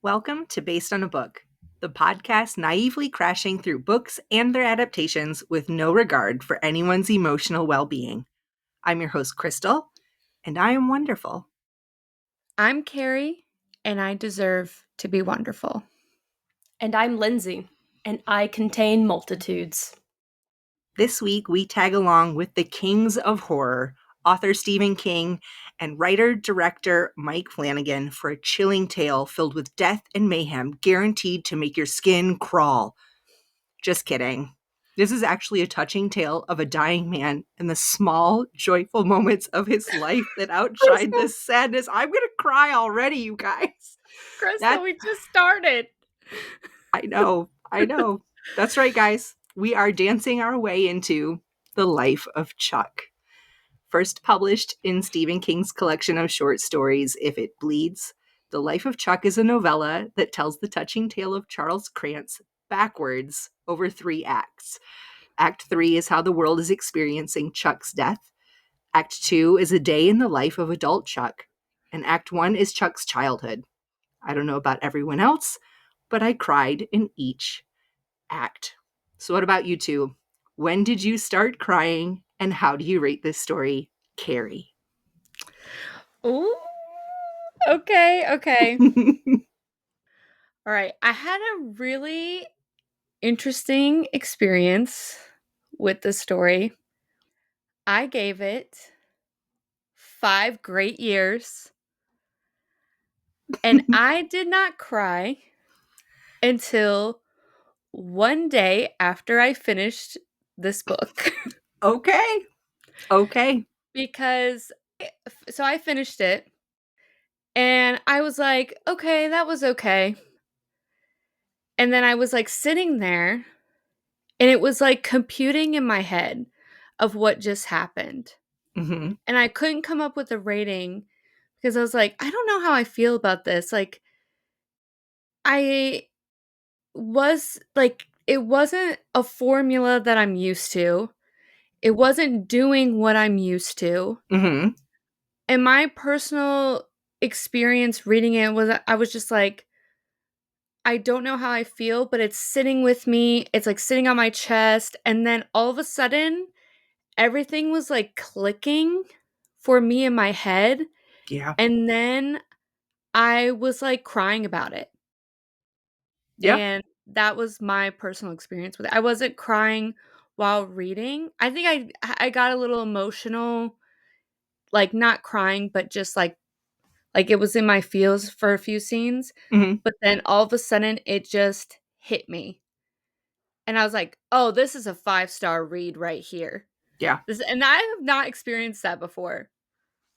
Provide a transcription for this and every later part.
Welcome to Based on a Book, the podcast naively crashing through books and their adaptations with no regard for anyone's emotional well-being. I'm your host, Crystal, and I am wonderful. I'm Keri, and I deserve to be wonderful. And I'm Lindsey, and I contain multitudes. This week, we tag along with the kings of horror, author Stephen King and writer-director Mike Flanagan for a chilling tale filled with death and mayhem guaranteed to make your skin crawl. Just kidding. This is actually a touching tale of a dying man and the small, joyful moments of his life that outshine the sadness. I'm going to cry already, you guys. Crystal, we just started. I know. That's right, guys. We are dancing our way into the life of Chuck. First published in Stephen King's collection of short stories, If It Bleeds, The Life of Chuck is a novella that tells the touching tale of Charles Krantz backwards over 3 acts. Act 3 is how the world is experiencing Chuck's death. Act 2 is a day in the life of adult Chuck. And Act 1 is Chuck's childhood. I don't know about everyone else, but I cried in each act. So what about you two? When did you start crying, and how do you rate this story, Keri? Ooh. Okay. All right. I had a really interesting experience with the story. I gave it 5 great years, and I did not cry until one day after I finished this book. Okay. Because I finished it, and I was like, okay, that was okay. And then I was like sitting there, and it was like computing in my head of what just happened. Mm-hmm. And I couldn't come up with a rating because I was like, I don't know how I feel about this. Like, I was like, it wasn't a formula that I'm used to. It wasn't doing what I'm used to. Mm-hmm. And my personal experience reading it was, I was just like, I don't know how I feel, but it's sitting with me. It's like sitting on my chest. And then all of a sudden, everything was like clicking for me in my head. Yeah. And then I was like crying about it. Yeah. And that was my personal experience with it. I wasn't crying while reading. I think I got a little emotional, like not crying, but just like it was in my feels for a few scenes. Mm-hmm. But then all of a sudden it just hit me. And I was like, "Oh, this is a 5-star read right here." Yeah. And I have not experienced that before,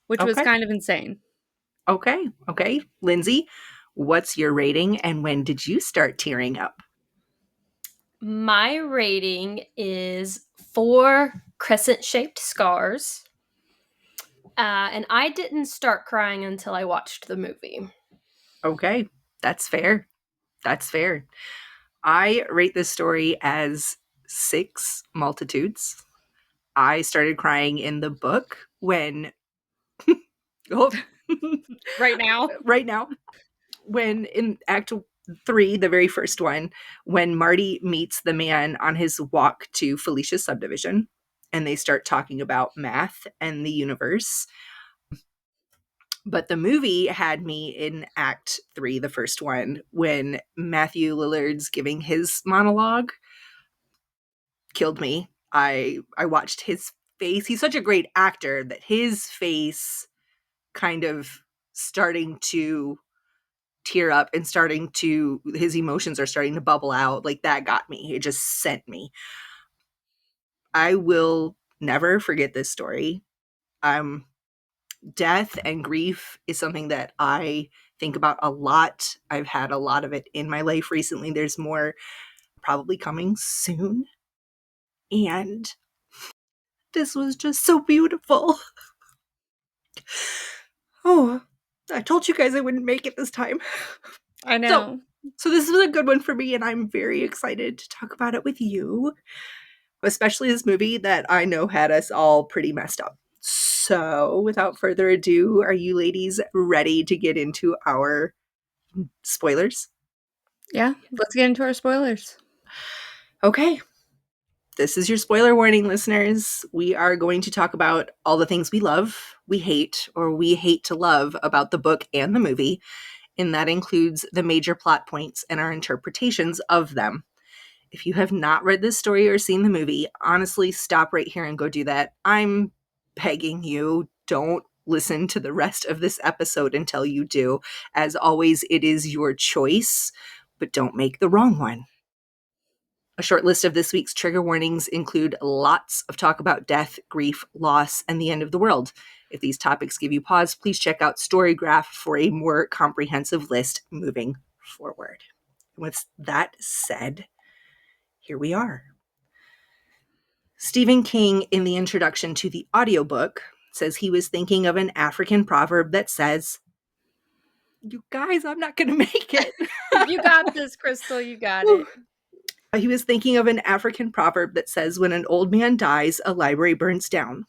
which was Okay. kind of insane. Okay. Lindsey, what's your rating, and when did you start tearing up? My rating is 4 crescent-shaped scars. And I didn't start crying until I watched the movie. Okay. That's fair. I rate this story as 6 multitudes. I started crying in the book when Right now. when in Act 3, the very first one, when Marty meets the man on his walk to Felicia's subdivision, and they start talking about math and the universe. But the movie had me in Act 3, the first one, when Matthew Lillard's giving his monologue. Killed me. I watched his face. He's such a great actor that his face kind of starting to tear up and his emotions are starting to bubble out. Like, that got me. It just sent me. I will never forget this story. Death and grief is something that I think about a lot. I've had a lot of it in my life recently. There's more probably coming soon. And this was just so beautiful. Oh, I told you guys I wouldn't make it this time. I know. So this was a good one for me, and I'm very excited to talk about it with you, especially this movie that I know had us all pretty messed up. So without further ado, are you ladies ready to get into our Spoilers? Yeah, let's get into our spoilers. Okay. This is your spoiler warning, listeners. We are going to talk about all the things we love, we hate, or we hate to love about the book and the movie, and that includes the major plot points and our interpretations of them. If you have not read this story or seen the movie, honestly, stop right here and go do that. I'm begging you, don't listen to the rest of this episode until you do. As always, it is your choice, but don't make the wrong one. A short list of this week's trigger warnings include lots of talk about death, grief, loss, and the end of the world. If these topics give you pause, please check out Storygraph for a more comprehensive list moving forward. With that said, here we are. Stephen King, in the introduction to the audiobook, says he was thinking of an African proverb that says, "You guys, I'm not going to make it." You got this, Crystal. You got it. He was thinking of an African proverb that says, "When an old man dies, a library burns down,"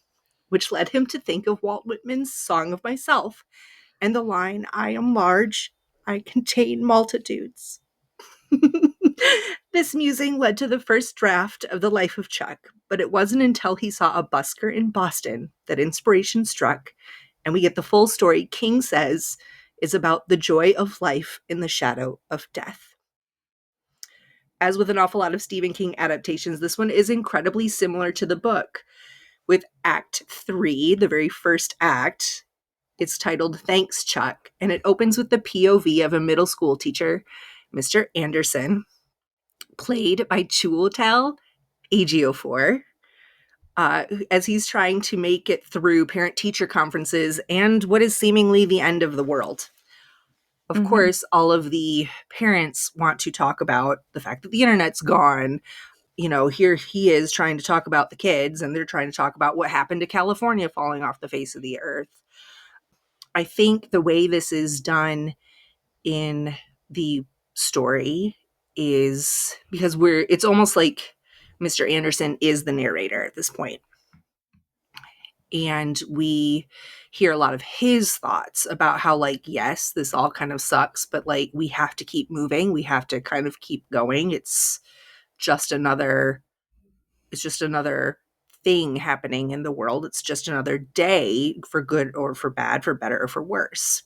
which led him to think of Walt Whitman's Song of Myself and the line, "I am large, I contain multitudes." This musing led to the first draft of The Life of Chuck, but it wasn't until he saw a busker in Boston that inspiration struck, and we get the full story King says is about the joy of life in the shadow of death. As with an awful lot of Stephen King adaptations, this one is incredibly similar to the book. With Act 3, the very first act, it's titled Thanks, Chuck, and it opens with the POV of a middle school teacher, Mr. Anderson, played by Chiwetel Ejiofor, as he's trying to make it through parent-teacher conferences and what is seemingly the end of the world. Of course, all of the parents want to talk about the fact that the internet's gone. You know, here he is trying to talk about the kids, and they're trying to talk about what happened to California falling off the face of the earth. I think the way this is done in the story is because it's almost like Mr. Anderson is the narrator at this point. And we hear a lot of his thoughts about how, like, yes, this all kind of sucks, but like we have to keep moving. We have to kind of keep going. Just another it's just another thing happening in the world. It's just another day, for good or for bad, for better or for worse.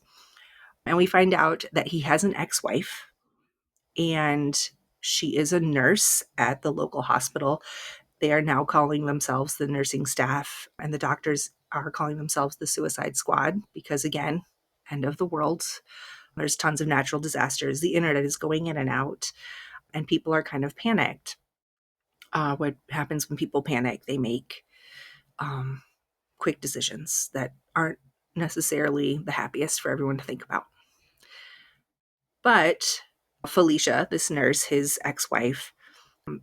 And we find out that he has an ex-wife, and she is a nurse at the local hospital. They are now calling themselves the nursing staff, and the doctors are calling themselves the suicide squad because, again, end of the world. There's tons of natural disasters. The internet is going in and out, and people are kind of panicked. What happens when people panic? They make quick decisions that aren't necessarily the happiest for everyone to think about. But Felicia, this nurse, his ex-wife,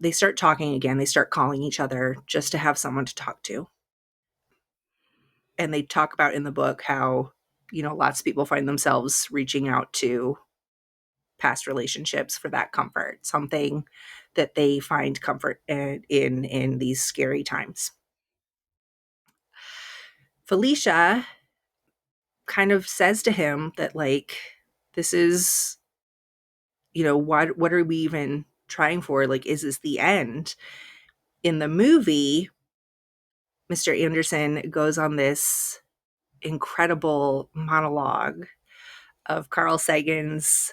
they start talking again. They start calling each other just to have someone to talk to. And they talk about in the book how, lots of people find themselves reaching out to past relationships for that comfort, something that they find comfort in these scary times. Felicia kind of says to him that, like, this is, what are we even trying for? Like, is this the end? In the movie, Mr. Anderson goes on this incredible monologue of Carl Sagan's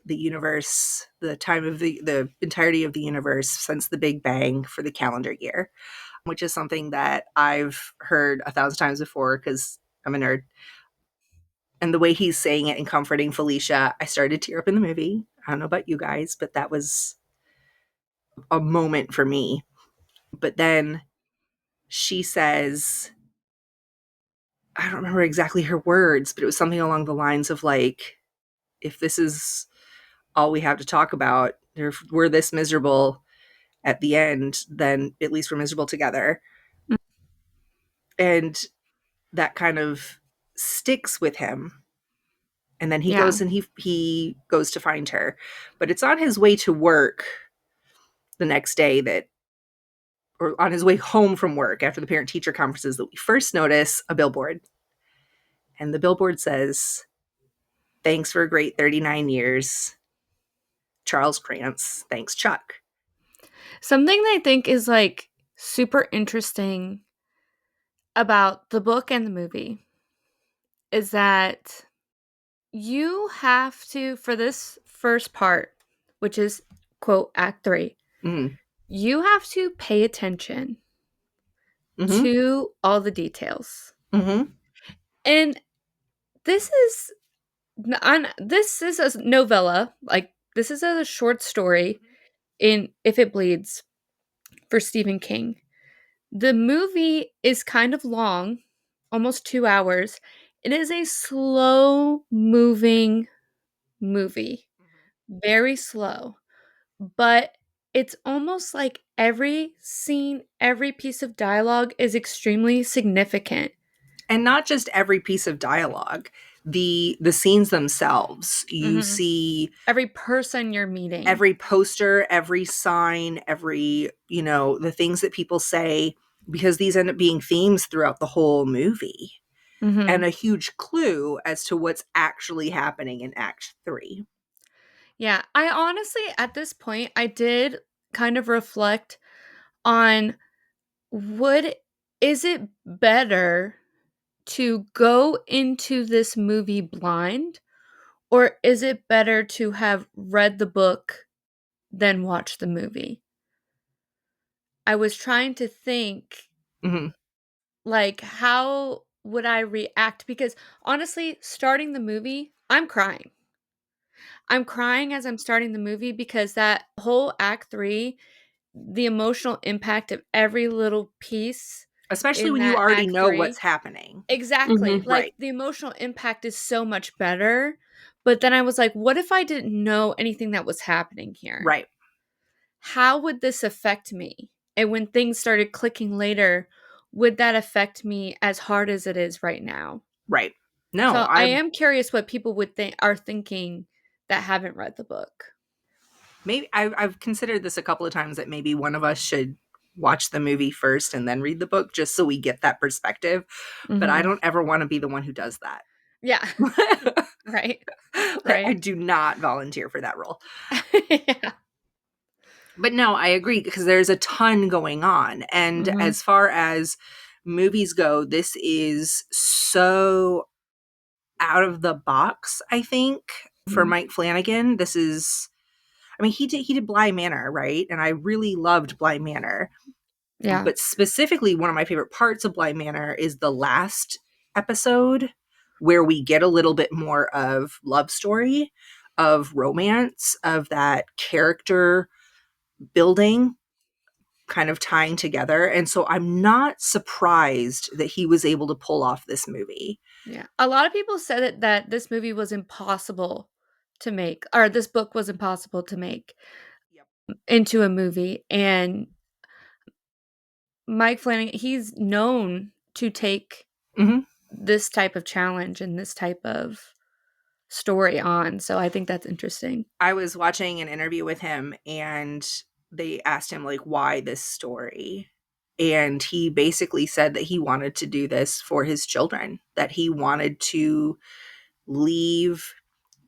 The Universe, the time of the entirety of the universe since the Big Bang for the calendar year, which is something that I've heard 1,000 times before because I'm a nerd. And the way he's saying it and comforting Felicia, I started to tear up in the movie. I don't know about you guys, but that was a moment for me. But then she says, I don't remember exactly her words, but it was something along the lines of, like, if this is all we have to talk about, if we're this miserable at the end, then at least we're miserable together. And that kind of sticks with him. And then he goes and he goes to find her. But it's on his way to work the next day or on his way home from work after the parent-teacher conferences, that we first notice a billboard. And the billboard says, Thanks for a great 39 years. Charles Krantz. Thanks, Chuck. Something that I think is like super interesting about the book and the movie is that you have to, for this first part, which is quote act 3, Mm-hmm. you have to pay attention Mm-hmm. to all the details. Mm-hmm. And this is this is a novella, like this is a short story in If It Bleeds for Stephen King. The movie is kind of long, almost 2 hours. It is a slow moving movie, very slow, but it's almost like every scene, every piece of dialogue is extremely significant. And not just every piece of dialogue, the scenes themselves. You Mhm. see Every person you're meeting. every poster, every sign, every, the things that people say, because these end up being themes throughout the whole movie and Mhm. a huge clue as to what's actually happening in Act 3. Yeah, I honestly, at this point, I did kind of reflect on would is it better to go into this movie blind, or is it better to have read the book then watch the movie? I was trying to think, Mm-hmm. like, how would I react? Because honestly, starting the movie, I'm crying. I'm crying as I'm starting the movie because that whole act 3, the emotional impact of every little piece Especially in when you that already act know what's 3. happening. Exactly. Mm-hmm. Like, Right, the emotional impact is so much better, but then I was like, "What if I didn't know anything that was happening here? right, How would this affect me?" And when things started clicking later, would that affect me as hard as it is right now? right. No, So, I am curious what people would think are thinking that haven't read the book. I've considered this a couple of times that maybe one of us should watch the movie first and then read the book just so we get that perspective. But I Mhm. don't ever want to be the one who does that. Yeah. Right. I Right. do not volunteer for that role. Yeah. But no, I agree because there's a ton going on. And Mhm. as far as movies go, this is so out of the box, I think, for Mhm. Mike Flanagan. This is, I mean, he did Bly Manor, right? And I really loved Bly Manor. Yeah. But specifically, one of my favorite parts of Bly Manor is the last episode where we get a little bit more of love story, of romance, of that character building kind of tying together. And so I'm not surprised that he was able to pull off this movie. Yeah. A lot of people said that this movie was impossible to make, or this book was impossible to make Yep. into a movie. And Mike Flanagan, he's known to take Hmm. this type of challenge and this type of story on. So I think that's interesting. I was watching an interview with him and they asked him like why this story, and he basically said that he wanted to do this for his children, that he wanted to leave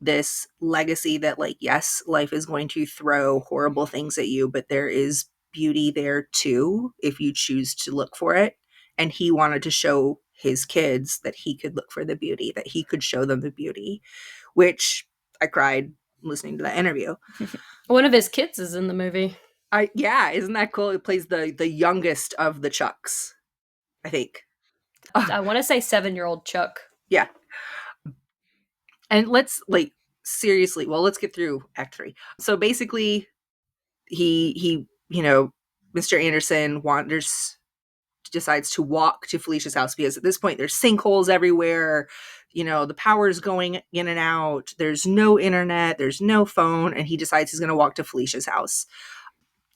this legacy that, like, yes, life is going to throw horrible things at you, but there is beauty there too if you choose to look for it. And he wanted to show his kids that he could look for the beauty, that he could show them the beauty, which I cried listening to that interview. One of his kids is in the movie. Yeah, isn't that cool? It plays the youngest of the Chucks, I think. I want to say 7-year-old Chuck. Yeah. And let's, like, seriously, well, let's get through Act 3. So basically, he Mr. Anderson decides to walk to Felicia's house because at this point there's sinkholes everywhere. The power's going in and out. There's no internet, there's no phone, and he decides he's going to walk to Felicia's house.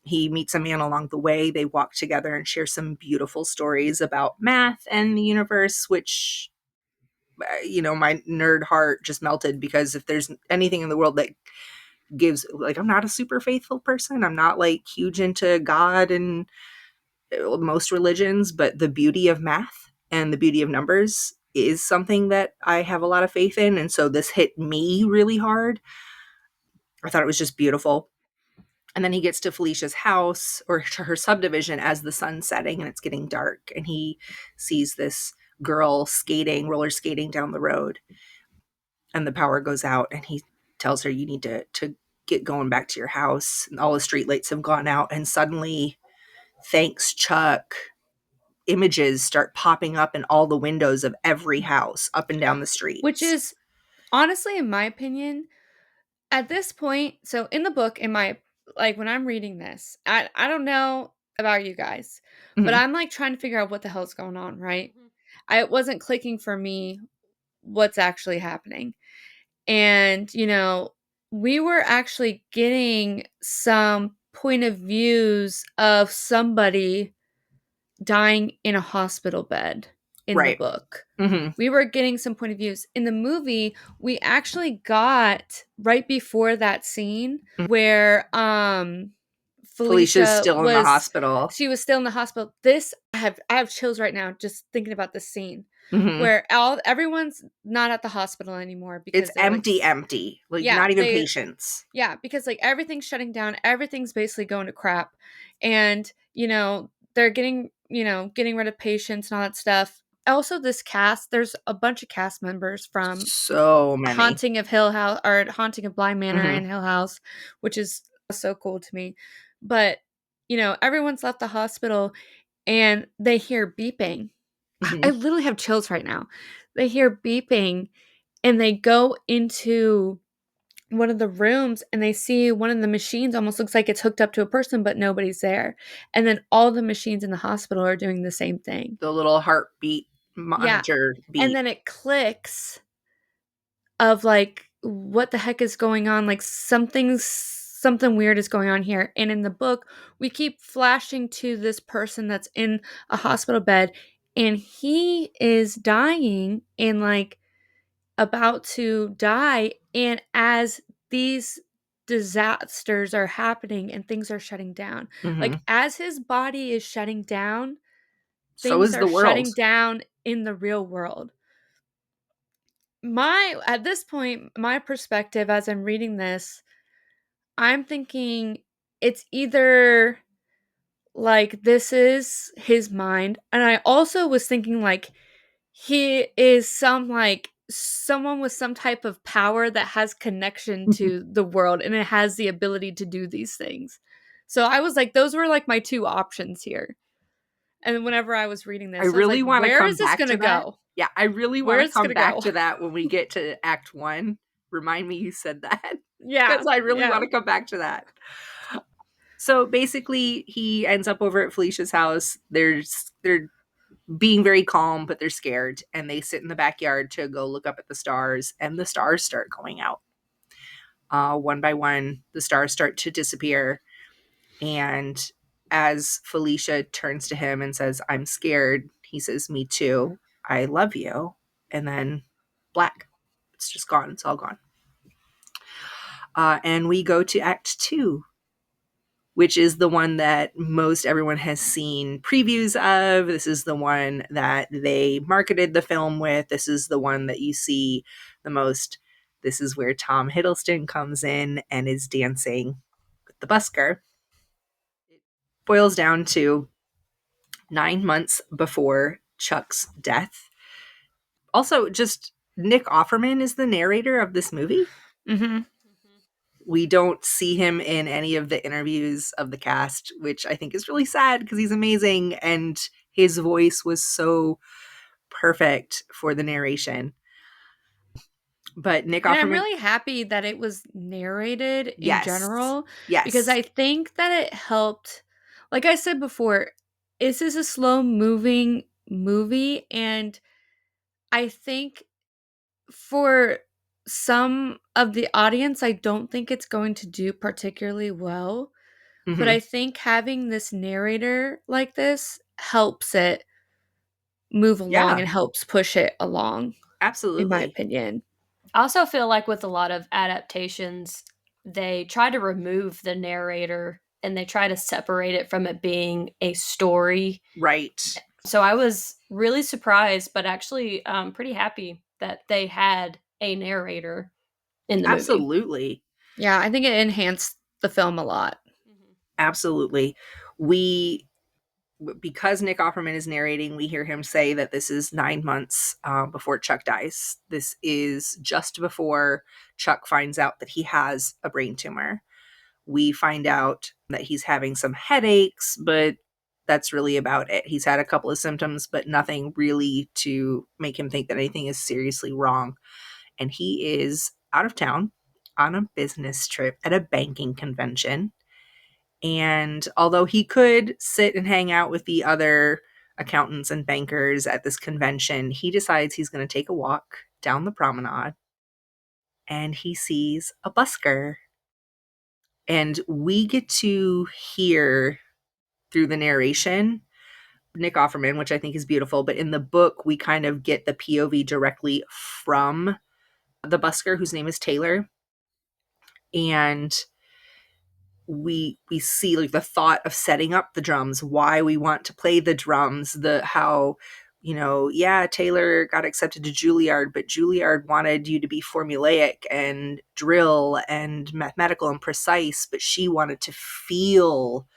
He meets a man along the way. They walk together and share some beautiful stories about math and the universe, which, my nerd heart just melted, because if there's anything in the world that gives, like, I'm not a super faithful person. I'm not like huge into God and most religions, but the beauty of math and the beauty of numbers is something that I have a lot of faith in. And so this hit me really hard. I thought it was just beautiful. And then he gets to Felicia's house, or to her subdivision, as the sun's setting and it's getting dark. And he sees this girl skating, roller skating down the road. And the power goes out, and he tells her, you need to get going back to your house. And all the streetlights have gone out. And suddenly, thanks, Chuck, images start popping up in all the windows of every house up and down the Which streets. is honestly, in my opinion, at this point, so in the book, in my like when I'm reading this, I don't know about you guys, but Mhm. I'm like trying to figure out what the hell's going on, right? I it wasn't clicking for me what's actually happening. And, we were actually getting some point of views of somebody dying in a hospital bed in the Right. book. Mhm. We were getting some point of views. In the movie, we actually got right before that scene Mhm. where Felicia's Felicia still in the was hospital. she was still in the hospital. This I have chills right now just thinking about this scene Mhm. where everyone's not at the hospital anymore It's because they're like empty, like yeah, not even patients. yeah, because like everything's shutting down, everything's basically going to crap. And, they're getting rid of patients and all that stuff. Also, this cast, there's a bunch of cast members from So many. Haunting of Hill House or Haunting of Bly Manor Mhm. and Hill House, which is so cool to me. But, everyone's left the hospital and they hear beeping. I Mhm. literally have chills right now. They hear beeping and they go into one of the rooms and they see one of the machines almost looks like it's hooked up to a person, but nobody's there. And then all the machines in the hospital are doing the same thing. The little heartbeat Yeah. monitor And beat. then it clicks of like, what the heck is going on? Like something weird is going on here. And in the book, we keep flashing to this person that's in a hospital bed and he is dying and like about to die. And as these disasters are happening and things are shutting down, like Mhm. as his body is shutting down, So things is are the world. shutting down in the real world. At this point, my perspective as I'm reading this, I'm thinking it's either like this is his mind, and I also was thinking like he is someone with some type of power that has connection to the world and it has the ability to do these things. So I was like, those were like my two options here. And whenever I was reading I this, I was like, really want to where come is this back gonna to that. go? Yeah, I really Where want to is this come gonna back go? to that when we get to Act 1. Remind me you said that, Yeah, because I really want yeah. to come back to that. So basically, he ends up over at Felicia's house. They're being very calm, but they're scared, and they sit in the backyard to go look up at the stars, and the stars start going out. One by one, the stars start to disappear, and as Felicia turns to him and says, "I'm scared," he says, "Me too. I love you." And then black. It's just gone. It's all gone. And we go to Act 2, which is the one that most everyone has seen previews of. This is the one that they marketed the film with. This is the one that you see the most. This is where Tom Hiddleston comes in and is dancing with the busker. It boils down to 9 months before Chuck's death. Also, just Nick Offerman is the narrator of this movie. Mm-hmm. We don't see him in any of the interviews of the cast, which I think is really sad because he's amazing and his voice was so perfect for the narration. But Nick And I'm Offerman, really happy that it was narrated in yes, general because yes, I think that it helped. Like I said before, this is a slow moving movie, and I think for some of the audience, I don't think it's going to do particularly well. But hmm, I think having this narrator like this helps it move along yeah, and helps push it along, in my absolutely, opinion. I also feel like with a lot of adaptations, they try to remove the narrator and they try to separate it from it being a story right, So I was really surprised, but actually pretty happy that they had a narrator in the movie. Absolutely. Yeah, I think it enhanced the film a lot. Absolutely. We, because Nick Offerman is narrating, we hear him say that this is 9 months before Chuck dies. This is just before Chuck finds out that he has a brain tumor. We find out that he's having some headaches, but that's really about it. He's had a couple of symptoms, but nothing really to make him think that anything is seriously wrong. And he is out of town on a business trip at a banking convention. And although he could sit and hang out with the other accountants and bankers at this convention, he decides he's going to take a walk down the promenade and he sees a busker. And we get to hear through the narration Nick Offerman, which I think is beautiful, but in the book, we kind of get the POV directly from the busker, whose name is Taylor. And we see like the thought of setting up the drums, why we want to play the drums, the how, you know, yeah, Taylor got accepted to Juilliard, but Juilliard wanted you to be formulaic and drill and mathematical and precise, but she wanted to feel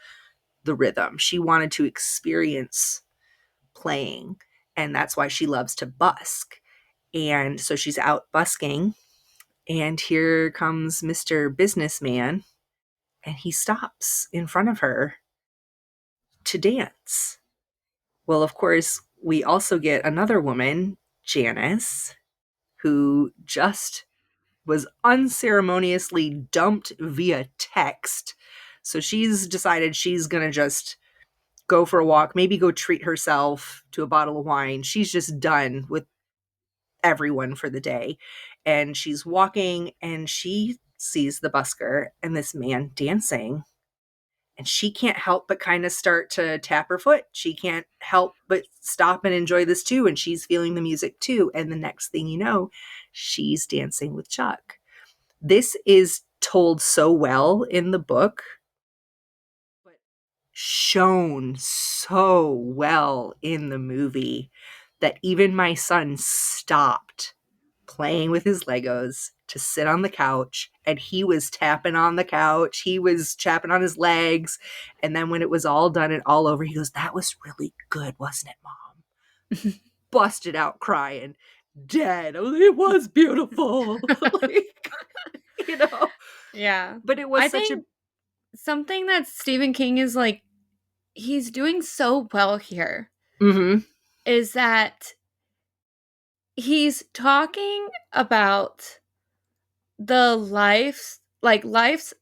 the rhythm. She wanted to experience playing, and that's why she loves to busk. And so she's out busking, and here comes Mr. Businessman, and he stops in front of her to dance. Well, of course, we also get another woman, Janice, who just was unceremoniously dumped via text. So she's decided she's going to just go for a walk, maybe go treat herself to a bottle of wine. She's just done with everyone for the day. And she's walking and she sees the busker and this man dancing. And she can't help but kind of start to tap her foot. She can't help but stop and enjoy this too. And she's feeling the music too. And the next thing you know, she's dancing with Chuck. This is told so well in the book, but shown so well in the movie that even my son stopped playing with his Legos to sit on the couch, and he was tapping on the couch, he was chapping on his legs, and then when it was all done and all over, he goes, "That was really good, wasn't it, Mom?" Busted out crying, dead. It was beautiful. Like, you know, Yeah. but it was I such a think something that Stephen King is like, he's doing so well here mm-hmm. is that he's talking about the life's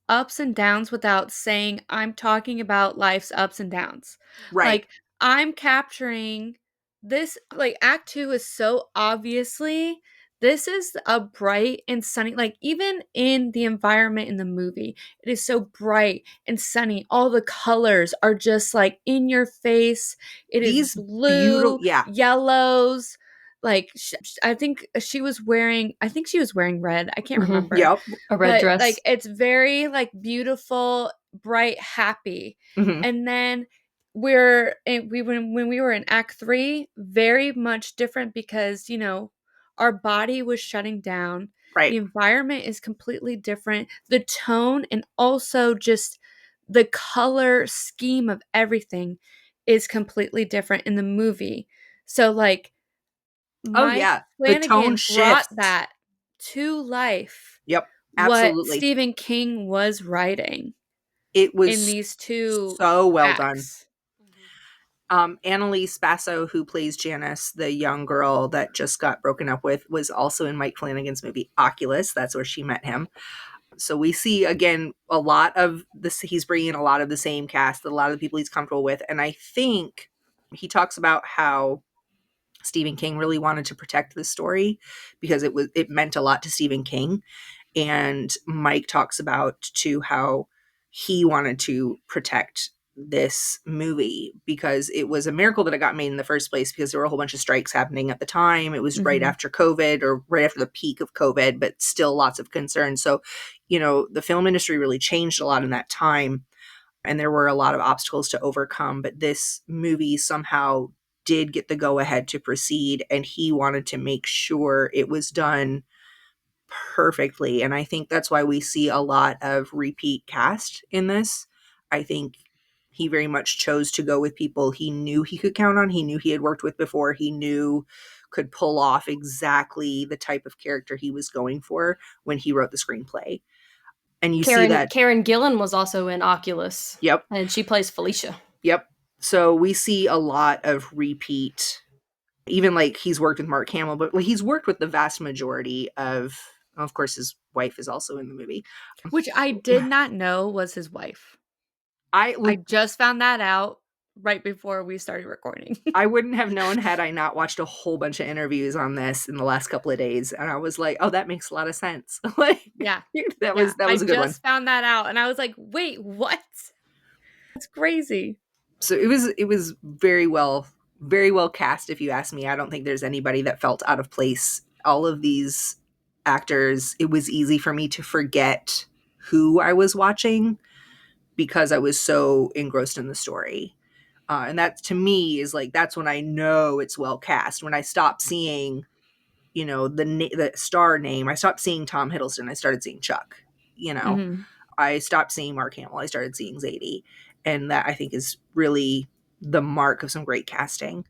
ups and downs without saying, "I'm talking about life's ups and downs." Right. Like, I'm capturing this, like, act 2 is so obviously this is a bright and sunny, like, even in the environment in the movie, it is so bright and sunny. All the colors are just, like, in your face. It is These beautiful, blue, yeah. yellows, like, I think she was wearing red, I can't Mm-hmm. remember, Yep. A red but, dress. like, it's very, like, beautiful, bright, happy, Mm-hmm. and then when we were in act 3, very much different because, our body was shutting down, Right. the environment is completely different, the tone and also just the color scheme of everything is completely different in the movie. So, like, Oh Mike yeah. The tone Flanagan brought shifts. that to life, Yep. what Absolutely. Stephen King was writing It in was these 2 so well done. acts. Annalise Basso, who plays Janice, the young girl that just got broken up with, was also in Mike Flanagan's movie Oculus. That's where she met him. So we see again a lot of this. He's bringing in a lot of the same cast, a lot of the people he's comfortable with, and I think he talks about how Stephen King really wanted to protect this story because it meant a lot to Stephen King. And Mike talks about too how he wanted to protect this movie because it was a miracle that it got made in the first place because there were a whole bunch of strikes happening at the time. It was right Mhm. after COVID or right after the peak of COVID, but still lots of concerns. So, the film industry really changed a lot in that time and there were a lot of obstacles to overcome, but this movie somehow did get the go ahead to proceed, and he wanted to make sure it was done perfectly. And I think that's why we see a lot of repeat cast in this. I think he very much chose to go with people he knew he could count on, he knew he had worked with before, he knew could pull off exactly the type of character he was going for when he wrote the screenplay. And you see that. Karen Gillan was also in Oculus. Yep. And she plays Felicia. Yep. So we see a lot of repeat. Even like he's worked with Mark Hamill, but like he's worked with the vast majority of course, his wife is also in the movie. Which I did not know was his wife. I just found that out right before we started recording. I wouldn't have known had I not watched a whole bunch of interviews on this in the last couple of days. And I was like, oh, that makes a lot of sense. Like, Yeah. that was a good one. I just found that out and I was like, wait, what? That's crazy. So it was very well cast, if you ask me. I don't think there's anybody that felt out of place. All of these actors, it was easy for me to forget who I was watching because I was so engrossed in the story. And that to me is like, that's when I know it's well cast. When I stop seeing, the star name, I stopped seeing Tom Hiddleston. I started seeing Chuck, Mm-hmm. I stopped seeing Mark Hamill. I started seeing Zadie. And that I think is really the mark of some great casting.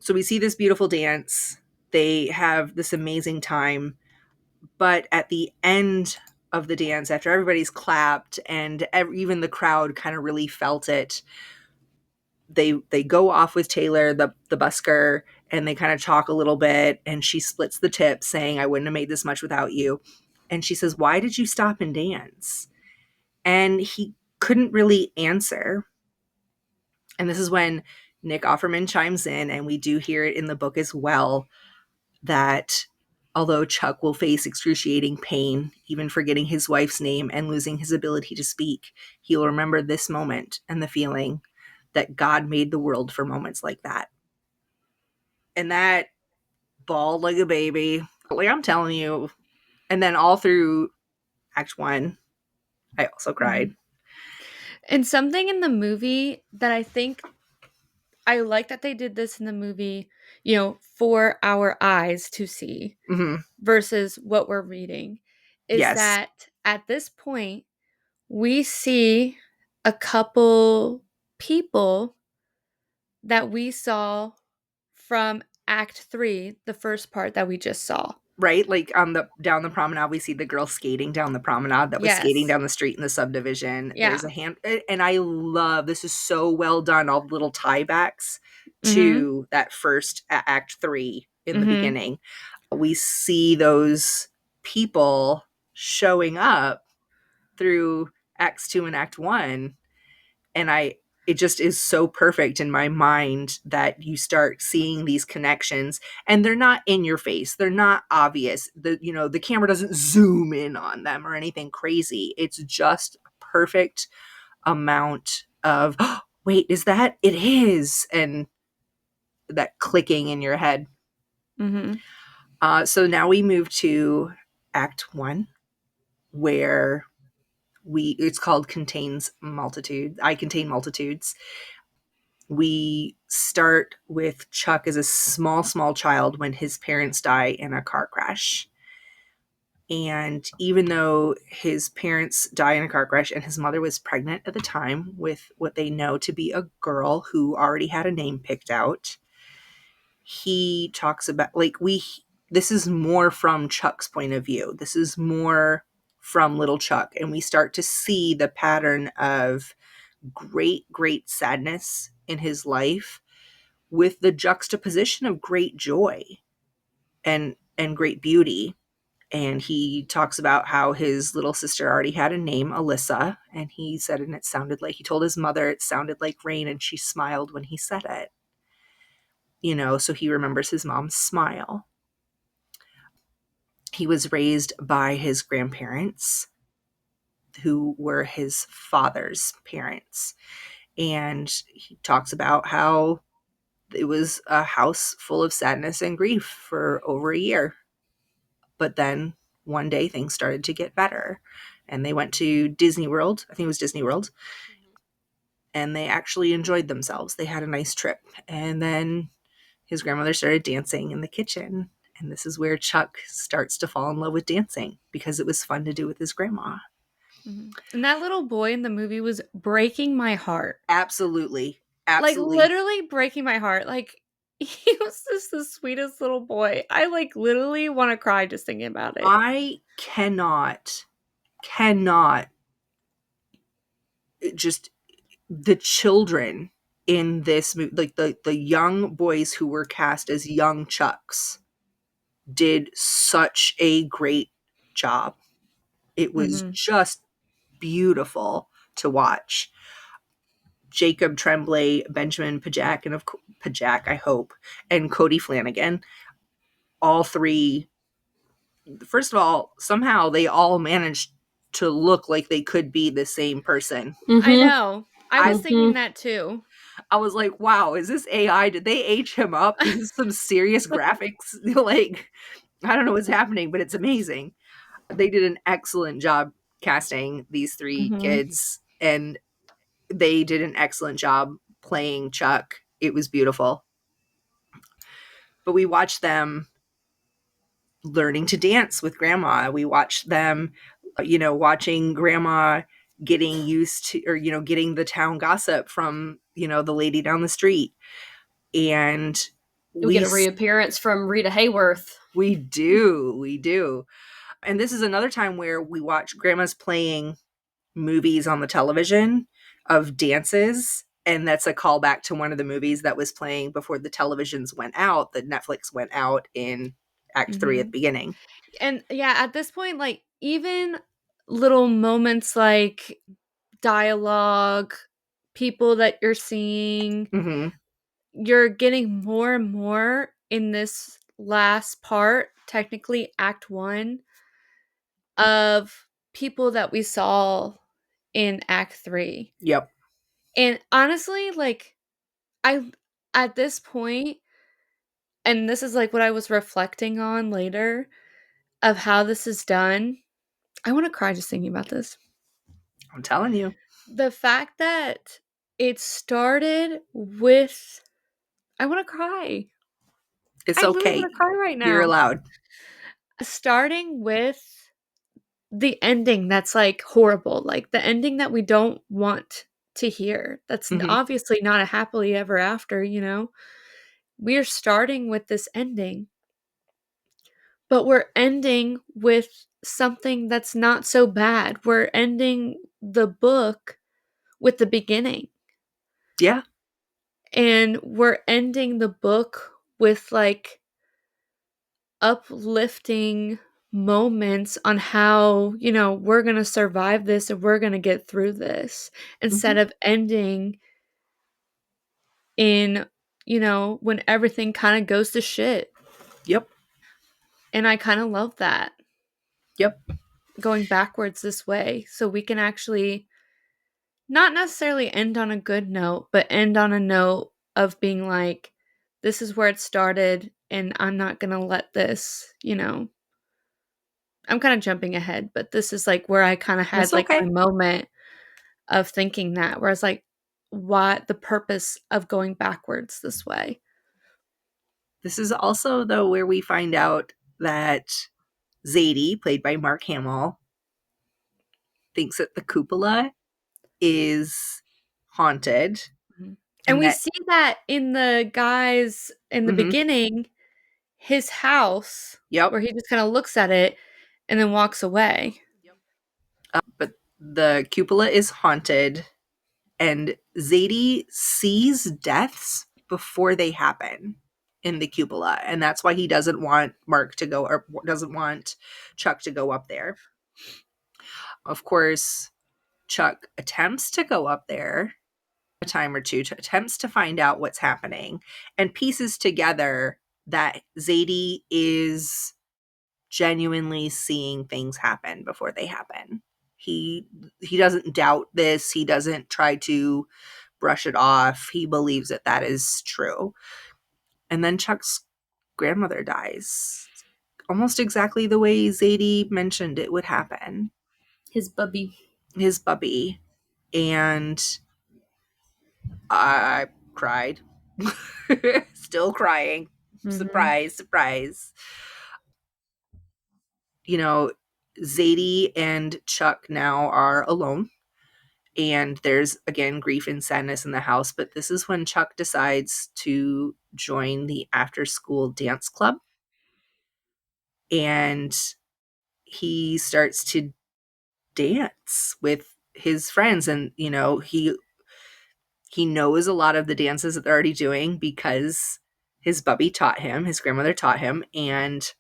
So we see this beautiful dance. They have this amazing time. But at the end of the dance, after everybody's clapped and even the crowd kind of really felt it, they go off with Taylor, the busker, and they kind of talk a little bit, and she splits the tip saying, I wouldn't have made this much without you. And she says, why did you stop and dance? And he couldn't really answer. And this is when Nick Offerman chimes in, and we do hear it in the book as well, that although Chuck will face excruciating pain, even forgetting his wife's name and losing his ability to speak, he will remember this moment and the feeling that God made the world for moments like that. And that bawled like a baby. Like, I'm telling you. And then all through Act 1, I also cried. And something in the movie that I think I like that they did this in the movie, for our eyes to see versus what we're reading, is that at this point, we see a couple people that we saw from Act 3, the first part that we just saw. Right? Like down the promenade, we see the girl skating down the promenade that was skating down the street in the subdivision. Yeah. There's a hand, and I love, this is so well done, all the little tiebacks to that first Act 3 in the beginning. We see those people showing up through Acts 2 and Act 1, and it just is so perfect in my mind that you start seeing these connections, and they're not in your face. They're not obvious. The camera doesn't zoom in on them or anything crazy. It's just a perfect amount of, oh, wait, is that? It is. And that clicking in your head. So now we move to Act 1, where it's called Contains Multitudes. I Contain Multitudes. We start with Chuck as a small child when his parents die in a car crash. And even though his parents die in a car crash and his mother was pregnant at the time with what they know to be a girl who already had a name picked out, he talks about, this is more from Chuck's point of view. This is more from little Chuck. And we start to see the pattern of great sadness in his life with the juxtaposition of great joy and great beauty. And he talks about how his little sister already had a name, Alyssa, and he said, and he told his mother it sounded like rain, and she smiled when he said it. So he remembers his mom's smile. He was raised by his grandparents, who were his father's parents. And he talks about how it was a house full of sadness and grief for over a year. But then one day things started to get better. And they went to Disney World. I think it was Disney World. and they actually enjoyed themselves. They had a nice trip. And then his grandmother started dancing in the kitchen. And this is where Chuck starts to fall in love with dancing because it was fun to do with his grandma. Mhm. And that little boy in the movie was breaking my heart. Absolutely. Like, Absolutely. literally breaking my heart. Like, he was just the sweetest little boy. I, like, literally wanna cry just thinking about it. I cannot just the children in this movie, like the young boys who were cast as young Chucks, did such a great job. It was Mhm. just beautiful to watch. Jacob Tremblay, Benjamin Pajak, and Pajak, I hope, and Cody Flanagan, all three. First of all, somehow they all managed to look like they could be the same person. I Mm-hmm. know. I I was thinking that too. I was like, wow, is this AI? Did they age him up? These are some serious graphics. Like, I don't know what's happening, but it's amazing. They did an excellent job casting these three Mhm. kids, and they did an excellent job playing Chuck. It was beautiful. But we watched them learning to dance with grandma. We watched them, watching grandma getting used to, or, getting the town gossip from, the lady down the street. And We get we a reappearance from Rita Hayworth. we do. And this is another time where we watch grandma's playing movies on the television of dances, and that's a callback to one of the movies that was playing before the televisions went out, that Netflix went out in act 3 at the Mhm. beginning. And, yeah, at this point, like, even little moments like dialogue, people that you're seeing, Mm-hmm. you're getting more and more in this last part, technically act 1, of people that we saw in act 3. Yep. And honestly, like, I at this point, and this is, like, what I was reflecting on later of how this is done, I wanna cry just thinking about this. I'm telling you. The fact that it started with I wanna cry. It's I literally okay. wanna cry right You're now. allowed. Starting with the ending that's, like, horrible, like, the ending that we don't want to hear. That's Mm-hmm. obviously not a happily ever after, you know? We're starting with this ending, but we're ending with something that's not so bad. We're ending the book with the beginning, Yeah. and we're ending the book with, like, uplifting moments on how, we're gonna survive this and we're gonna get through this, Mm-hmm. instead of ending in, when everything kinda goes to shit, Yep. and I kinda love that, Yep. going backwards this way, so we can actually not necessarily end on a good note, but end on a note of being like, "This is where it started, and I'm not gonna let this," I'm kinda jumping ahead, but this is, like, where I kinda had, It's like, my okay. moment of thinking that, where I was like, "What the purpose of going backwards this way?" This is also, though, where we find out that Zadie, played by Mark Hamill, thinks that the cupola is haunted, Mhm. And and we that. see that in the guys in the Mm-hmm. beginning, his house, Yep. where he just kinda looks at it and then walks away. But the cupola is haunted, and Zadie sees deaths before they happen in the cupola, and that's why he doesn't want Mark to go, or doesn't want Chuck to go up there. Of course, Chuck attempts to go up there a time or two, attempts to find out what's happening, and pieces together that Zadie is genuinely seeing things happen before they happen. He he doesn't doubt this. He doesn't try to brush it off. He believes that that is true. And then Chuck's grandmother dies, almost exactly the way Zadie mentioned it would happen. His bubby. His bubby. And I cried. Still crying. Mhm. Surprise, surprise. You know, Zadie and Chuck now are alone. And there's again grief and sadness in the house. But this is when Chuck decides to join the after school dance club. And he starts to dance with his friends. And, he knows a lot of the dances that they're already doing because his bubby taught him, his grandmother taught him, and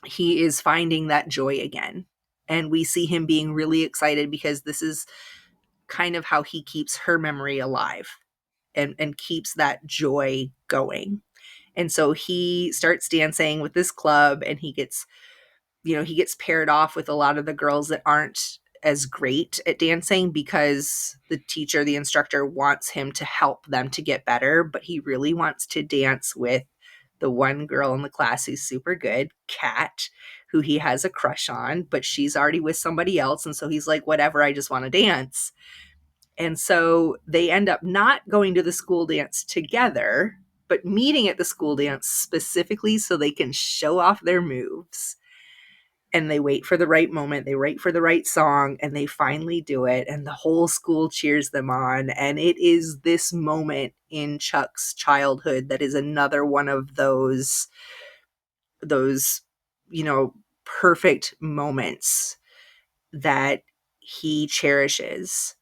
he is finding that joy again. And we see him being really excited because this is kind of how he keeps her memory alive and keeps that joy going. And so he starts dancing with this club, and he gets paired off with a lot of the girls that aren't as great at dancing because the teacher, the instructor, wants him to help them to get better, but he really wants to dance with the one girl in the class who's super good, Kat, who he has a crush on, but she's already with somebody else. And so he's like, whatever, I just want to dance. And so they end up not going to the school dance together, but meeting at the school dance specifically so they can show off their moves. And they wait for the right moment, they wait for the right song, and they finally do it. And the whole school cheers them on. And it is this moment in Chuck's childhood that is another one of those, perfect moments that he cherishes.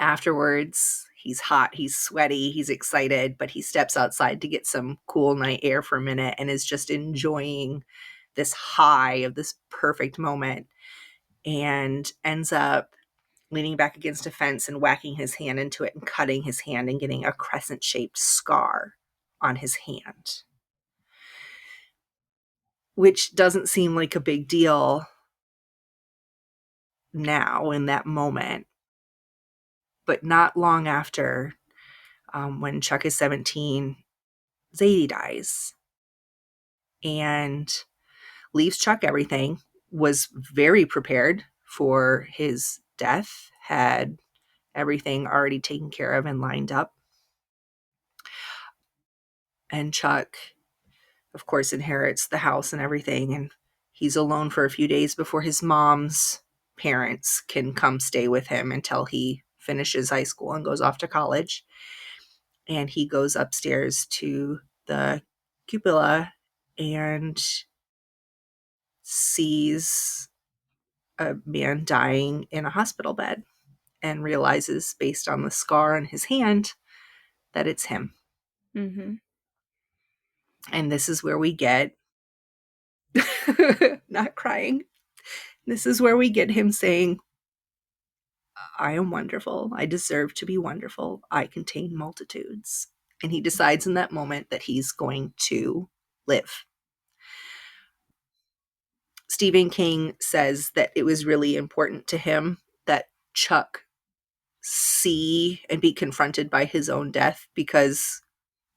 Afterwards, he's hot, he's sweaty, he's excited, but he steps outside to get some cool night air for a minute and is just enjoying this high of this perfect moment, and ends up leaning back against a fence and whacking his hand into it and cutting his hand and getting a crescent shaped scar on his hand, which doesn't seem like a big deal now in that moment. But not long after, when Chuck is 17, Zadie dies and leaves Chuck everything, was very prepared for his death, had everything already taken care of and lined up. And Chuck, of course, inherits the house and everything. And he's alone for a few days before his mom's parents can come stay with him until he finishes high school and goes off to college. And he goes upstairs to the cupola and sees a man dying in a hospital bed and realizes, based on the scar on his hand, that it's him. Mhm. And this is where we get not crying. This is where we get him saying, I am wonderful. I deserve to be wonderful. I contain multitudes. And he decides in that moment that he's going to live. Stephen King says that it was really important to him that Chuck see and be confronted by his own death because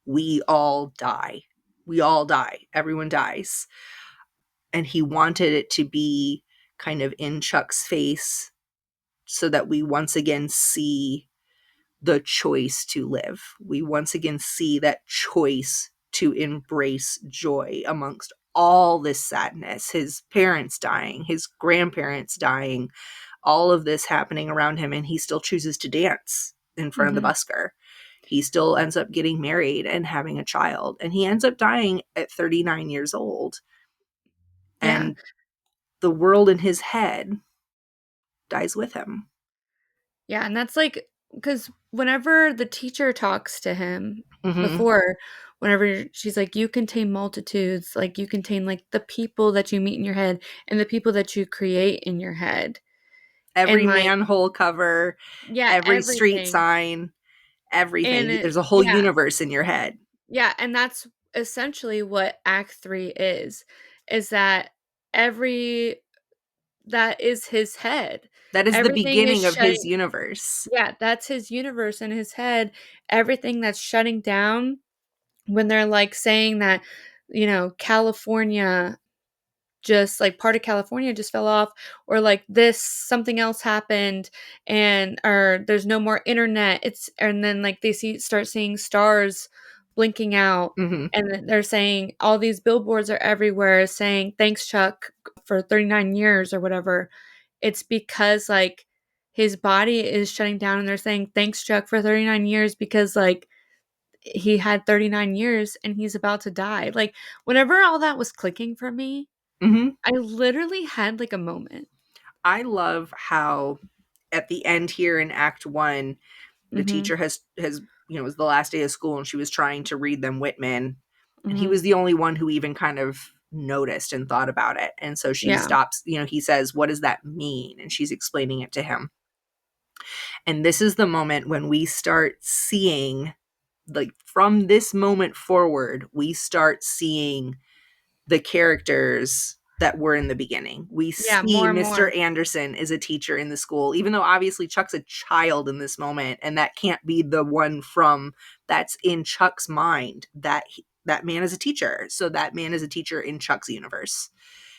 we all die. We all die. Everyone dies. And he wanted it to be kind of in Chuck's face so that we once again see the choice to live. We once again see that choice to embrace joy amongst all this sadness, his parents dying, his grandparents dying, all of this happening around him, and he still chooses to dance in front of the Mhm. busker. He still ends up getting married and having a child, and he ends up dying at 39 years old. Yeah. And the world in his head dies with him. Yeah, and that's like because whenever the teacher talks to him Mm-hmm. before, whenever she's like, "You contain multitudes, like you contain like the people that you meet in your head and the people that you create in your head." And Every like, manhole cover, yeah, every street everything. sign, And everything. There's a whole yeah, universe in your head. yeah, and that's essentially what Act 3 is that every that is his head. That is the Everything is beginning of his shutting. universe. Yeah, that's his universe in his head. Everything that's shutting down when they're, like, saying that, California just like part of California just fell off, or like this something else happened, and or there's no more internet. It's and then like they start seeing stars blinking out, Mm-hmm. and then they're saying all these billboards are everywhere saying thanks Chuck for 39 years or whatever. It's because like his body is shutting down and they're saying thanks Chuck for 39 years because like he had 39 years and he's about to die. Like whenever all that was clicking for me, Mm-hmm. I literally had like a moment. I love how at the end here in Act 1, the Mhm. teacher has it was the last day of school and she was trying to read them Whitman, and he Mhm. was the only one who even kind of noticed and thought about it. And so she Yeah. stops, he says, "What does that mean?" And she's explaining it to him. And this is the moment when we start seeing, like, from this moment forward, we start seeing the characters that were in the beginning. We Yeah, see more and Mr. more. Anderson is a teacher in the school, even though obviously Chuck's a child in this moment, and that can't be the one from that's in Chuck's mind that that man is a teacher. So that man is a teacher in Chuck's universe.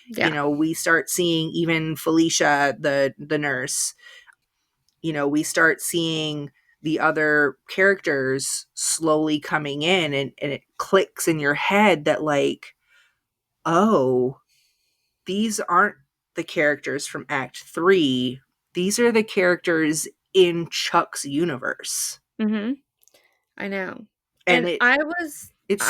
Yeah. We start seeing even Felicia, the nurse. We start seeing the other characters slowly coming in, and it clicks in your head that, like, oh, these aren't the characters from Act 3. These are the characters in Chuck's universe. Mhm. I know. And And it's I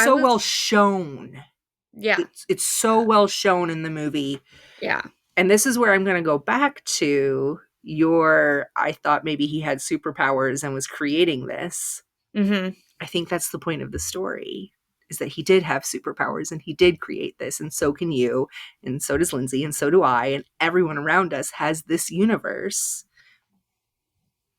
so was well shown. yeah. It's so well shown in the movie. Yeah. And this is where I'm going to go back to your I thought maybe he had superpowers and was creating this. Mhm. I think that's the point of the story, is that he did have superpowers and he did create this, and so can you, and so does Lindsay, and so do I, and everyone around us has this universe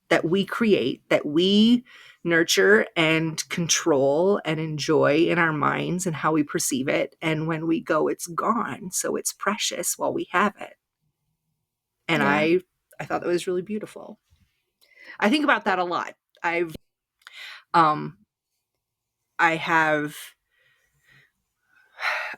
that we create, that we nurture and control and enjoy in our minds and how we perceive it. And when we go, it's gone. So it's precious while we have it. And Yeah. I thought that was really beautiful. I think about that a lot. Um I have,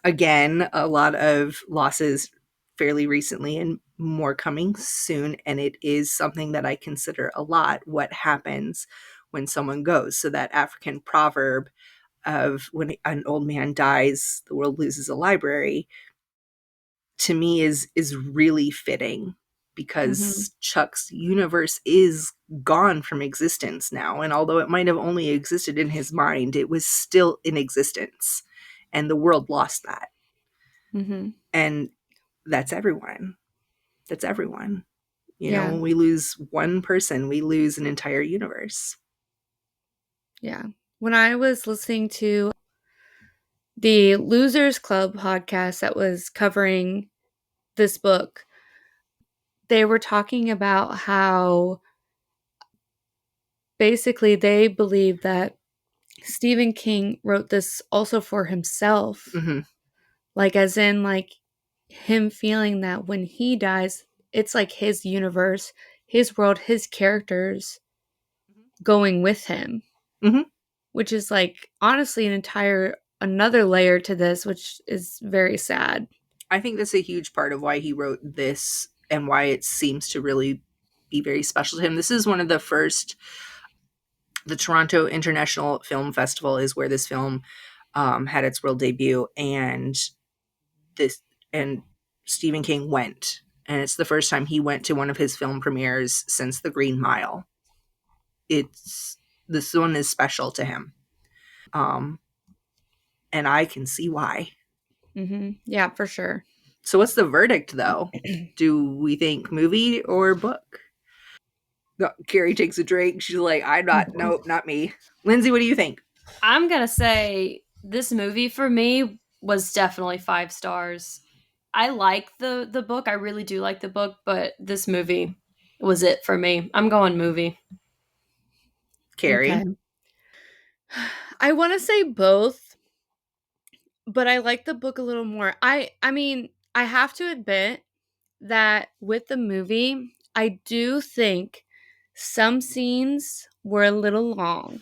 again, a lot of losses fairly recently and more coming soon, and it is something that I consider a lot. What happens when someone goes? So that African proverb of when an old man dies, the world loses a library, to me is really fitting, Mhm. because Chuck's universe is gone from existence now, and although it might have only existed in his mind, it was still in existence, and the world lost that. Mhm. And that's everyone. That's everyone. Yeah. When we lose one person, we lose an entire universe. Yeah. When I was listening to the Losers Club podcast that was covering this book, they were talking about how basically they believe that Stephen King wrote this also for himself. Mm-hmm. Like, as in, like, him feeling that when he dies, it's like his universe, his world, his characters going with him, Mm-hmm. which is like honestly another layer to this, which is very sad. I think that's a huge part of why he wrote this and why it seems to really be very special to him. This is one of the first, the Toronto International Film Festival is where this film had its world debut, and this and Stephen King went, and it's the first time he went to one of his film premieres since The Green Mile. It's This one is special to him, um, and I can see why. Yeah, for sure. So, what's the verdict, though? Do we think movie or book? No, Keri takes a drink. She's like, I'm not. Nope, not me. Lindsay, what do you think? I'm gonna say this movie for me was definitely 5 stars. I like the book. I really do like the book, but this movie was it for me. I'm going movie. Okay. Keri. I want to say both, but I like the book a little more. I mean, I have to admit that with the movie, I do think some scenes were a little long.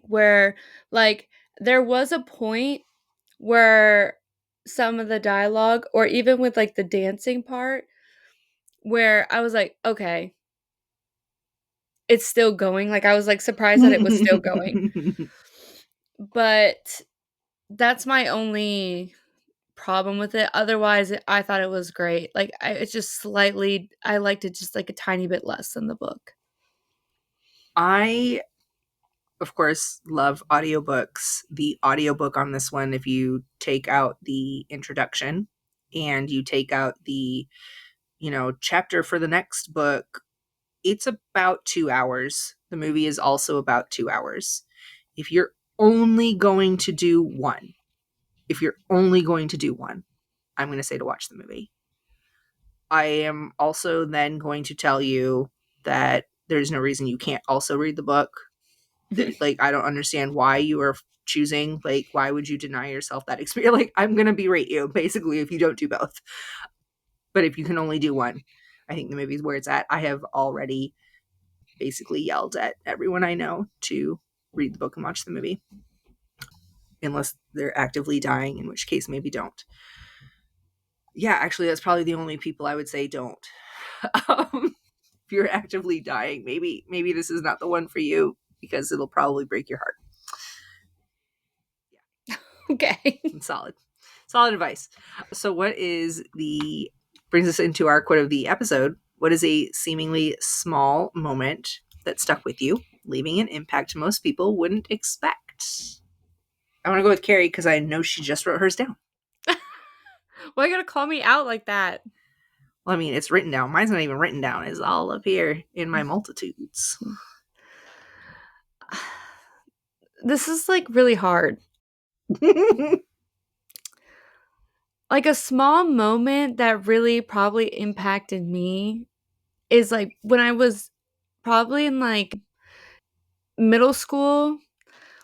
Where like there was a point where some of the dialogue, or even with like the dancing part, where I was like, okay, it's still going. Like I was like surprised that it was still going. But that's my only problem with it. Otherwise, I thought it was great. Like it's just slightly I liked it just like a tiny bit less than the book. I, of course, love audiobooks. The audiobook on this one, if you take out the introduction and you take out the, chapter for the next book, it's about 2 hours. The movie is also about 2 hours. If you're only going to do one, if you're only going to do one, I'm going to say to watch the movie. I am also then going to tell you that there's no reason you can't also read the book. Like, I don't understand why you are choosing, like, why would you deny yourself that experience? Like, I'm going to berate you, basically, if you don't do both. But if you can only do one, I think the movie's where it's at. I have already basically yelled at everyone I know to read the book and watch the movie. Unless they're actively dying, in which case maybe don't. Yeah, actually, that's probably the only people I would say don't. If you're actively dying, maybe this is not the one for you because it'll probably break your heart. Okay. Solid advice. So brings us into our quote of the episode. What is a seemingly small moment that stuck with you, leaving an impact most people wouldn't expect? I want to go with Keri because I know she just wrote hers down. Why you gotta call me out like that? Well, I mean, it's written down. Mine's not even written down. It's all up here in my multitudes. This is like really hard. Like a small moment that really probably impacted me is like when I was probably in like middle school,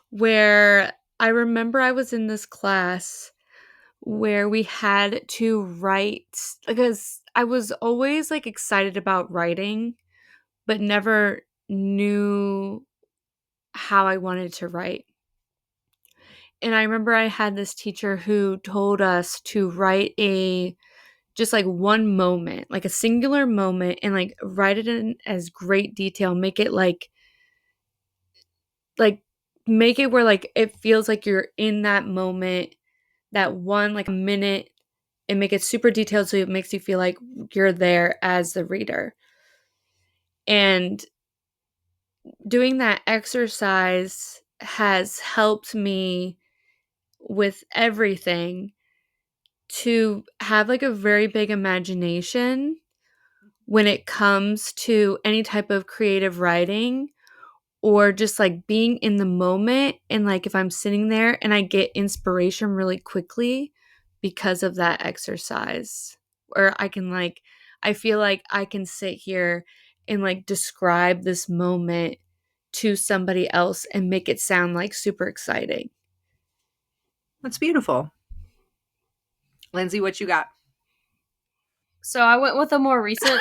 where I remember I was in this class where we had to write, because I was always like excited about writing but never knew how I wanted to write. And I remember I had this teacher who told us to write a just like one moment, like a singular moment, and like write it in as great detail, like make it where like it feels like you're in that moment, that one like minute, and make it super detailed so it makes you feel like you're there as the reader. And doing that exercise has helped me with everything to have like a very big imagination when it comes to any type of creative writing, or just like being in the moment. And like if I'm sitting there and I get inspiration really quickly because of that exercise, or I feel like I can sit here and like describe this moment to somebody else and make it sound like super exciting. That's beautiful. Lindsay, what you got? So I went with a more recent.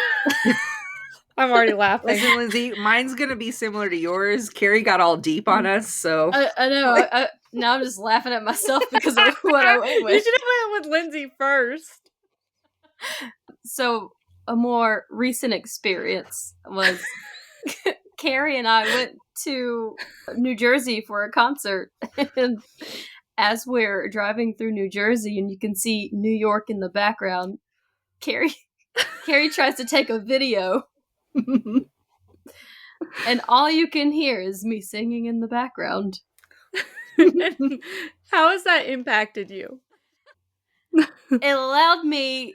I'm already laughing. Listen, Lindsay, mine's gonna be similar to yours. Keri got all deep on us, so I know. Now I'm just laughing at myself because of what I went You with. should have went with Lindsay first. So a more recent experience was Keri and I went to New Jersey for a concert, and as we're driving through New Jersey and you can see New York in the background, Keri tries to take a video, and all you can hear is me singing in the background. How has that impacted you? It allowed me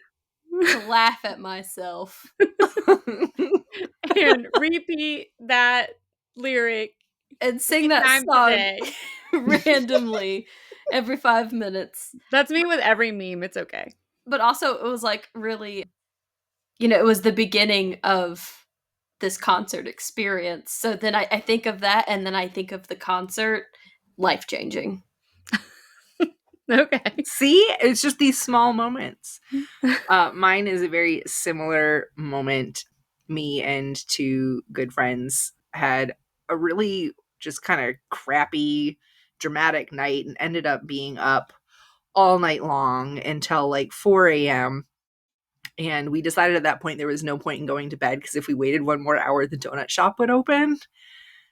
to laugh at myself. And repeat that lyric And sing that time song today. randomly every 5 minutes. That's me with every meme. It's okay. But also, it was like really, it was the beginning of this concert experience. So then I think of that, and then I think of the concert, life changing. Okay. See, it's just these small moments. Mine is a very similar moment. Me and two good friends had a really just kind of crappy, dramatic night and ended up being up all night long until like 4 a.m. And we decided at that point there was no point in going to bed because if we waited one more hour, the donut shop would open.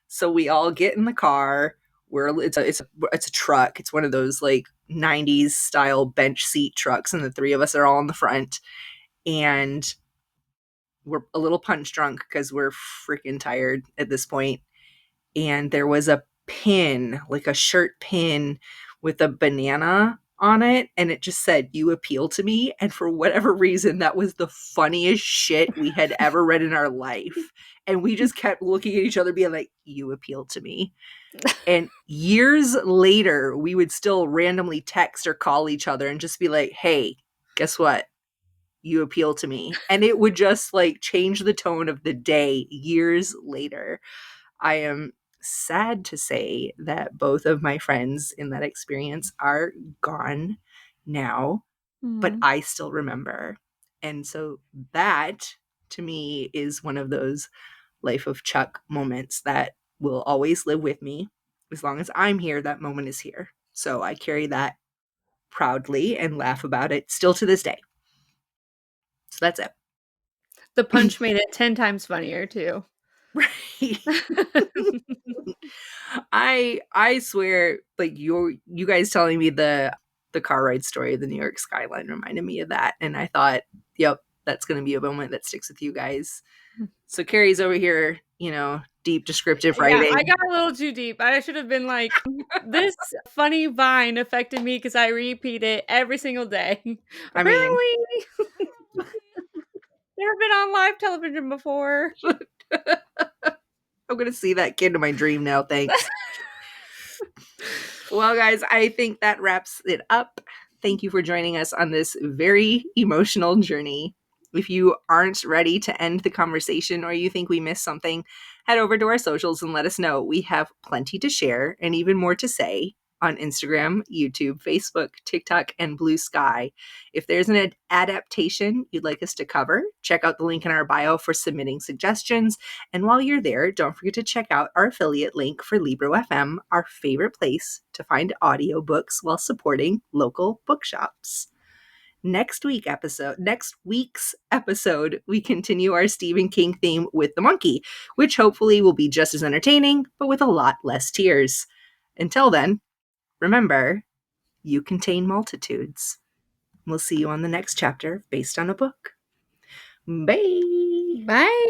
So we all get in the car. It's a truck. It's one of those like 90s style bench seat trucks, and the three of us are all in the front. And we're a little punch drunk because we're freaking tired at this point. And there was a pin, like a shirt pin with a banana on it, and it just said, "You appeal to me." And for whatever reason, that was the funniest shit we had ever read in our life. And we just kept looking at each other, being like, "You appeal to me." And years later, we would still randomly text or call each other and just be like, "Hey, guess what? You appeal to me." And it would just like change the tone of the day years later. I am sad to say that both of my friends in that experience are gone now, but I still remember. And so that to me is one of those life of Chuck moments that will always live with me. As long as I'm here, that moment is here. So I carry that proudly and laugh about it still to this day. So that's it. The punch made it 10 times funnier too. Right. I swear, like you guys telling me the car ride story of the New York skyline reminded me of that, and I thought, yep, that's going to be a moment that sticks with you guys. So Keri's over here, deep descriptive Yeah, I writing. got a little too deep. I should have been like, this funny vine affected me because I repeat it every single day. I mean, Apparently, never been on live television before. I'm going to see that kid in my dream now. Thanks. Well, guys, I think that wraps it up. Thank you for joining us on this very emotional journey. If you aren't ready to end the conversation or you think we missed something, head over to our socials and let us know. We have plenty to share and even more to say on Instagram, YouTube, Facebook, TikTok, and Blue Sky. If there's an adaptation you'd like us to cover, check out the link in our bio for submitting suggestions. And while you're there, don't forget to check out our affiliate link for Libro FM, our favorite place to find audiobooks while supporting local bookshops. Next week's episode, we continue our Stephen King theme with The Monkey, which hopefully will be just as entertaining, but with a lot less tears. Until then, remember, you contain multitudes. We'll see you on the next chapter based on a book. Bye. Bye.